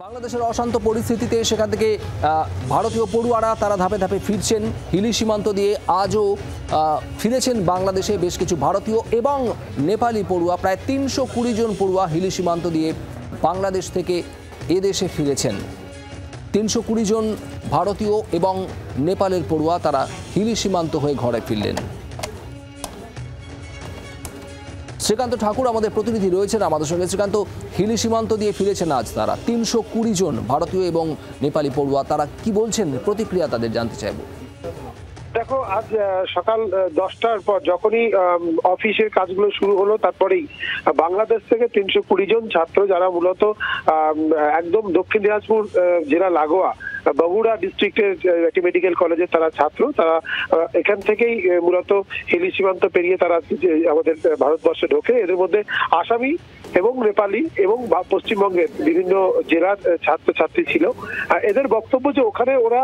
বাংলাদেশের অশান্ত পরিস্থিতিতে সেখান থেকে ভারতীয় পড়ুয়ারা তারা ধাপে ধাপে ফিরছেন। হিলি সীমান্ত দিয়ে আজও ফিরেছেন বাংলাদেশে বেশ কিছু ভারতীয় এবং নেপালি পড়ুয়া। প্রায় ৩২০ জন পড়ুয়া হিলি সীমান্ত দিয়ে বাংলাদেশ থেকে এদেশে ফিরেছেন। ৩২০ জন ভারতীয় এবং নেপালের পড়ুয়া তারা হিলি সীমান্ত হয়ে ঘরে ফিরলেন। শ্রীকান্ত ঠাকুর আমাদের প্রতিনিধি রয়েছেন আমাদের সঙ্গে। শ্রীকান্ত, হিলি সীমান্ত দিয়ে ফিরেছেন আজ তারা ৩২০ জন ভারতীয় এবং নেপালি পড়ুয়া, তারা কি বলছেন, প্রতিক্রিয়া তাদের জানতে চাইব। দেখো, আজ সকাল 10টার পর যখনই অফিসের কাজগুলো শুরু হলো, তারপরেই বাংলাদেশ থেকে ৩২০ জন ছাত্র, যারা মূলত একদম দক্ষিণ দিনাজপুর জেলা লাগোয়া বগুড়া ডিস্ট্রিক্টের একটি মেডিকেল কলেজে তারা ছাত্র, তারা এখান থেকেই মূলত হিলি সীমান্ত পেরিয়ে তারা আমাদের ভারতবর্ষে ঢোকে। এদের মধ্যে আসামি এবং নেপালি এবং পশ্চিমবঙ্গের বিভিন্ন জেলার ছাত্রছাত্রী ছিল। এদের বক্তব্য যে ওখানে ওরা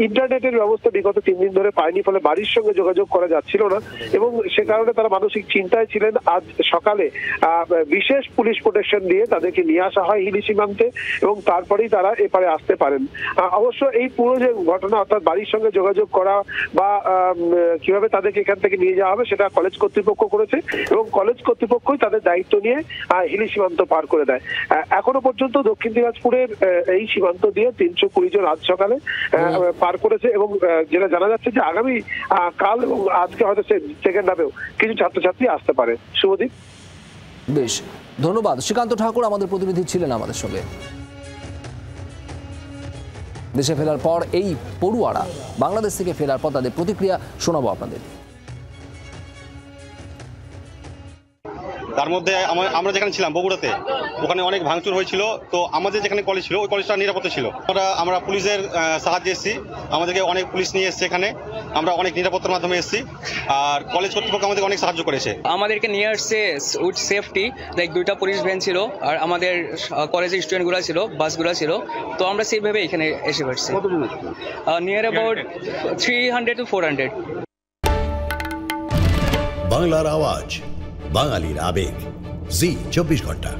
ইন্টারনেটের ব্যবস্থা বিগত 3 দিন ধরে পায়নি, ফলে বাড়ির সঙ্গে যোগাযোগ করা যাচ্ছিল না এবং সে কারণে তারা মানসিক চিন্তায় ছিলেন। আজ সকালে বিশেষ পুলিশ প্রোটেকশন দিয়ে তাদেরকে নিয়ে আসা হয় হিলি সীমান্তে এবং তারপরেই তারা এপারে আসতে পারেন। অবশ্য এই পুরো যে ঘটনা, অর্থাৎ বাড়ির সঙ্গে যোগাযোগ করা বা কিভাবে তাদেরকে এখান থেকে নিয়ে যাওয়া হবে, সেটা কলেজ কর্তৃপক্ষ করেছে এবং কলেজ কর্তৃপক্ষই তাদের দায়িত্ব নিয়ে হিলি সীমান্ত পার করে দেয়। এখনো পর্যন্ত দক্ষিণ দিনাজপুরের এই সীমান্ত দিয়ে ৩২০ জন আজ সকালে পার করেছে এবং যেটা জানা যাচ্ছে যে আগামী কাল এবং আজকে হয়তো সেকেন্ড হাফেও কিছু ছাত্রছাত্রী আসতে পারে। শুভদীপ, বেশ ধন্যবাদ। শ্রীকান্ত ঠাকুর আমাদের প্রতিনিধি ছিলেন আমাদের সঙ্গে। দেশে ফেরার পর এই পড়ুয়ারা বাংলাদেশ থেকে ফেরার পর তাদের প্রতিক্রিয়া শোনাবো আপনাদের। তার মধ্যে আমরা যেখানে ছিলাম বগুড়াতে, ওখানে অনেক ভাঙচুর হয়েছিল। তো আমাদের যেখানে কলেজ ছিল ওই কলেজটা নিরাপত্তা ছিল। আমরা পুলিশের সাহায্যে এসেছি, আমাদেরকে অনেক পুলিশ নিয়ে এসছে এখানে, আমরা অনেক নিরাপত্তার মাধ্যমে এসেছি আর কলেজ কর্তৃপক্ষ আমাদেরকে অনেক সাহায্য করেছে। আমাদেরকে নিয়ে আসছে উইথ সেফটি, লাইক 2টা পুলিশ ভ্যান ছিল আর আমাদের কলেজের স্টুডেন্টগুলো ছিল, বাসগুলো ছিল। তো আমরা সেইভাবে এখানে এসে পড়ছি। Near about 300 to 400। বাংলার আওয়াজ, বাঙালির আবেগ, জি 24 ঘন্টা।